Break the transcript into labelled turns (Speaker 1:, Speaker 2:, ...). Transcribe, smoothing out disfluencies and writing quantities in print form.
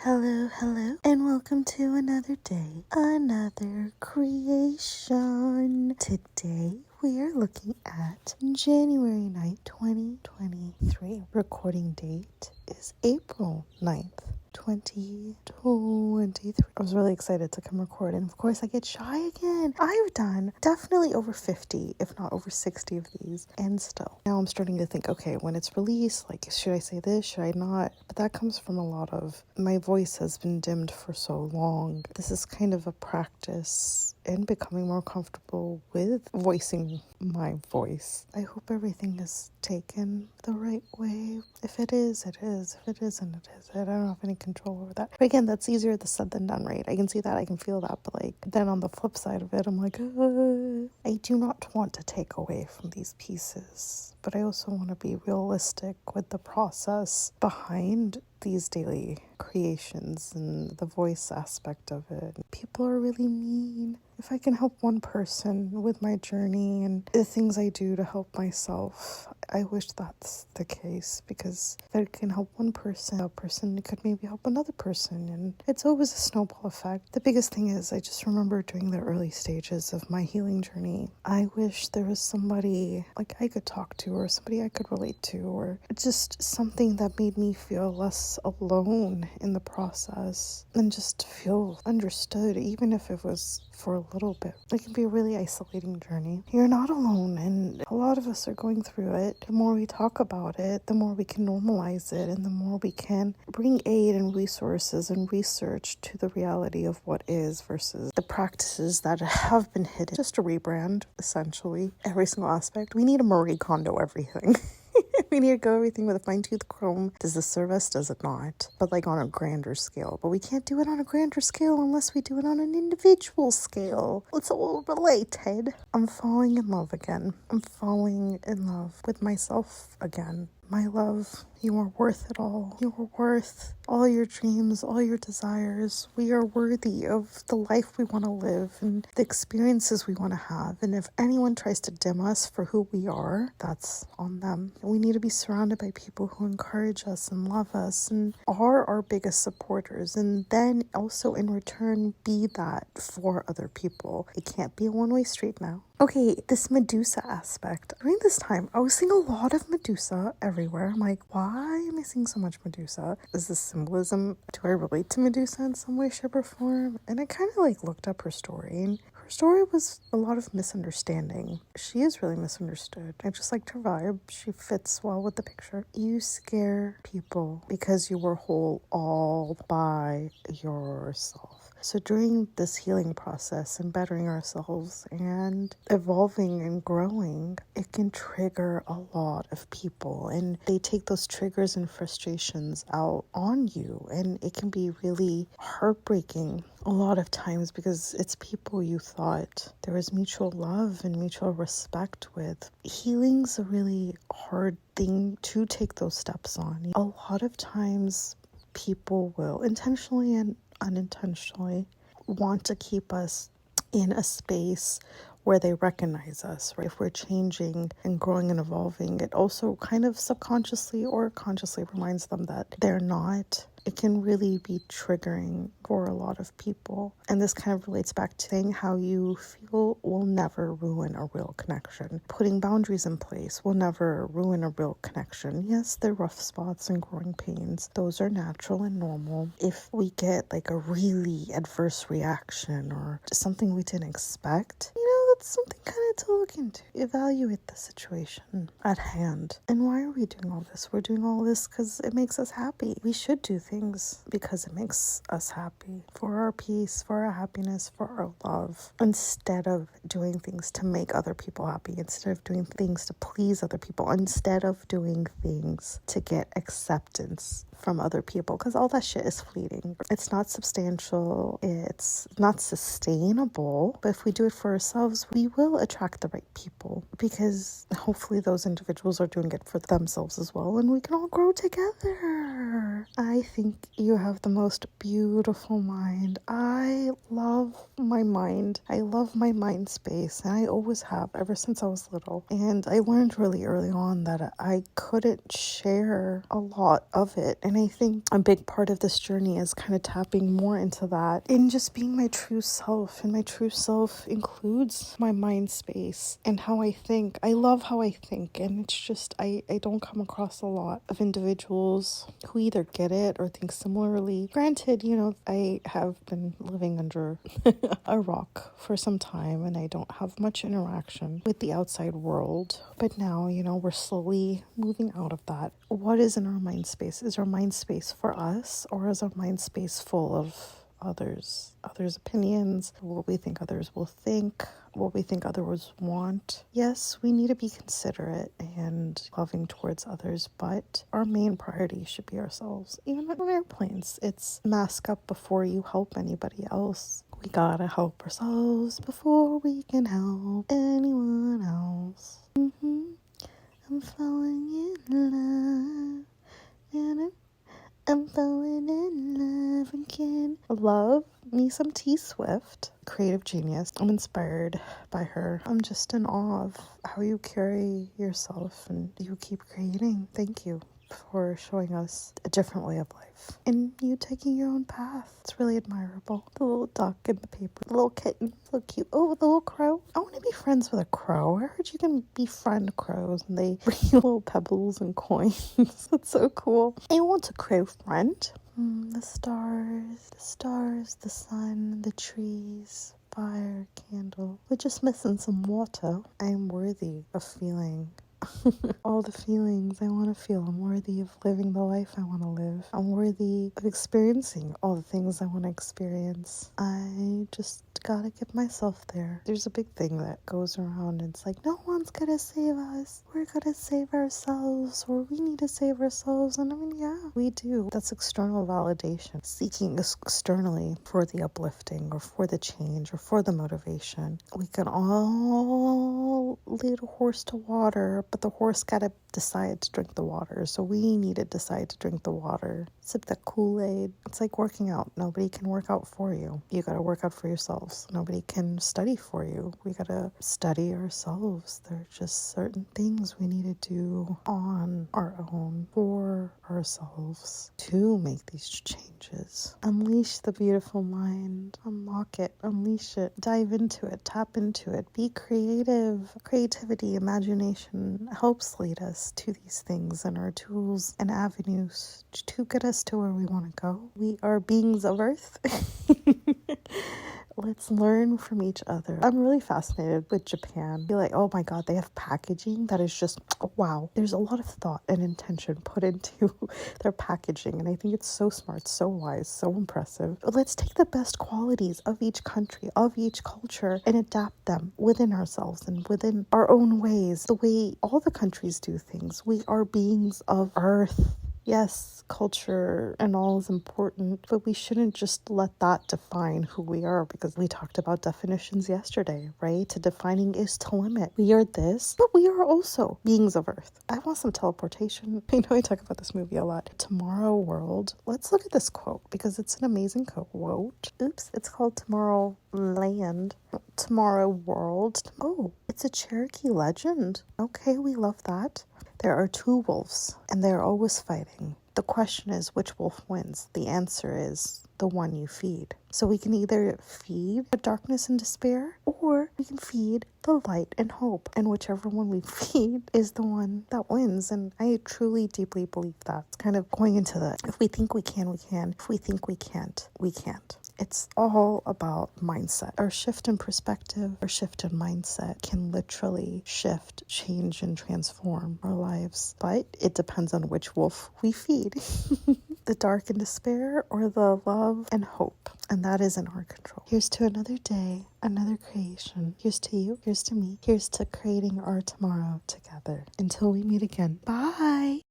Speaker 1: Hello, and welcome to another day, another creation. Today, we are looking at January 9th, 2023. Recording date is April 9th. 2023. I was really excited to come record, and of course I get shy again. I've done definitely over 50, if not over 60 of these, and still. Now I'm starting to think, okay, when it's released, like, should I say this, should I not? But that comes from a lot of, my voice has been dimmed for so long. This is kind of a practice in becoming more comfortable with voicing my voice. I hope everything is taken the right way. If it is, it is. If it isn't, it is. I don't have any control over that. But again, that's easier said than done, right? I can see that, I can feel that, but like, then on the flip side of it, I'm like, I do not want to take away from these pieces, but I also want to be realistic with the process behind these daily creations and the voice aspect of it. People are really mean. If I can help one person with my journey and the things I do to help myself, I wish that's the case, because if I can help one person, that person could maybe help another person, and it's always a snowball effect. The biggest thing is, I just remember during the early stages of my healing journey, I wish there was somebody like I could talk to, or somebody I could relate to, or just something that made me feel less alone in the process and just feel understood, even if it was for a little bit. It can be a really isolating journey. You're not alone, and a lot of us are going through it. The more we talk about it, the more we can normalize it, and the more we can bring aid and resources and research to the reality of what is versus the practices that have been hidden. Just a rebrand, essentially. Every single aspect. We need a Marie Kondo everything. We need to go everything with a fine-tooth comb. Does this serve us? Does it not? But like on a grander scale. But we can't do it on a grander scale unless we do it on an individual scale. It's all related. I'm falling in love again. I'm falling in love with myself again. My love, you are worth it all. You are worth all your dreams, all your desires. We are worthy of the life we want to live and the experiences we want to have. And if anyone tries to dim us for who we are, that's on them. We need to be surrounded by people who encourage us and love us and are our biggest supporters. And then also in return, be that for other people. It can't be a one-way street now. Okay, this Medusa aspect. During this time, I was seeing a lot of Medusa everywhere. I'm like, why am I seeing so much Medusa? Is this symbolism? Do I relate to Medusa in some way, shape, or form? And I kind of like looked up her story, and her story was a lot of misunderstanding. She is really misunderstood. I just liked her vibe. She fits well with the picture. You scare people because you were whole all by yourself. So during this healing process and bettering ourselves and evolving and growing, it can trigger a lot of people, and they take those triggers and frustrations out on you, and it can be really heartbreaking a lot of times because it's people you thought there was mutual love and mutual respect with. Healing's a really hard thing to take those steps on. A lot of times people will intentionally and unintentionally want to keep us in a space where they recognize us, right? If we're changing and growing and evolving, it also kind of subconsciously or consciously reminds them that they're not. It can really be triggering for a lot of people. And this kind of relates back to saying how you feel will never ruin a real connection. Putting boundaries in place will never ruin a real connection. Yes, there are rough spots and growing pains. Those are natural and normal. If we get like a really adverse reaction or something we didn't expect, that's something kind of to look into. Evaluate the situation at hand. And why are we doing all this? We're doing all this because it makes us happy. We should do things because it makes us happy. For our peace, for our happiness, for our love. Instead of doing things to make other people happy. Instead of doing things to please other people. Instead of doing things to get acceptance from other people, because all that shit is fleeting. It's not substantial, it's not sustainable, but if we do it for ourselves, we will attract the right people, because hopefully those individuals are doing it for themselves as well, and we can all grow together. I think you have the most beautiful mind. I love my mind. I love my mind space, and I always have ever since I was little. And I learned really early on that I couldn't share a lot of it. And I think a big part of this journey is kind of tapping more into that and just being my true self. And my true self includes my mind space and how I think. I love how I think, and it's just I don't come across a lot of individuals who either get it or think similarly. Granted, I have been living under a rock for some time, and I don't have much interaction with the outside world. But now, we're slowly moving out of that. What is in our mind space? Is our mind space for us, or is our mind space full of others' opinions, what we think others will think, what we think others want? Yes, we need to be considerate and loving towards others, but our main priority should be ourselves. Even on airplanes, it's mask up before you help anybody else. We gotta help ourselves before we can help anyone else. I'm falling in love, and I'm falling in love again. Love me some T Swift, creative genius. I'm inspired by her. I'm just in awe of how you carry yourself and you keep creating. Thank you for showing us a different way of life and you taking your own path. It's really admirable. The little duck in the paper, the little kitten, so cute. Oh, the little crow. I want to be friends with a crow. I heard you can befriend crows and they bring you little pebbles and coins. That's so cool. I want a crow friend. The stars, the sun, the trees, fire, candle. We're just missing some water. I am worthy of feeling all the feelings I want to feel. I'm worthy of living the life I want to live. I'm worthy of experiencing all the things I want to experience. I just gotta get myself there. There's a big thing that goes around and it's like, no one's gonna save us. We're gonna save ourselves, or we need to save ourselves. And I mean, yeah, we do. That's external validation. Seeking externally for the uplifting or for the change or for the motivation. We can all lead a horse to water, but the horse gotta decide to drink the water. So we need to decide to drink the water. Sip that Kool-Aid. It's like working out. Nobody can work out for you. You gotta work out for yourselves. Nobody can study for you. We gotta study ourselves. There are just certain things we need to do on our own for ourselves to make these changes. Unleash the beautiful mind. Unlock it. Unleash it. Dive into it. Tap into it. Be creative. Creativity, imagination helps lead us to these things and our tools and avenues to get us to where we want to go. We are beings of earth. Let's learn from each other. I'm really fascinated with Japan. Be like, oh my God, they have packaging that is just, wow. There's a lot of thought and intention put into their packaging. And I think it's so smart, so wise, so impressive. Let's take the best qualities of each country, of each culture, and adapt them within ourselves and within our own ways, the way all the countries do things. We are beings of earth. Yes, culture and all is important, but we shouldn't just let that define who we are, because we talked about definitions yesterday, right? To defining is to limit. We are this, but we are also beings of earth. I want some teleportation. I know I talk about this movie a lot. Tomorrow World. Let's look at this quote because it's an amazing quote. Oops, it's called Tomorrow Land. Tomorrow World. Oh, it's a Cherokee legend. Okay, we love that. There are two wolves, and they are always fighting. The question is, which wolf wins? The answer is the one you feed. So we can either feed the darkness and despair, or we can feed the light and hope. And whichever one we feed is the one that wins. And I truly, deeply believe that. It's kind of going into the, if we think we can, we can. If we think we can't, we can't. It's all about mindset. Our shift in perspective, our shift in mindset can literally shift, change, and transform our lives. But it depends on which wolf we feed. The dark and despair, or the love and hope. And that is in our control. Here's to another day, another creation. Here's to you, here's to me. Here's to creating our tomorrow together. Until we meet again. Bye.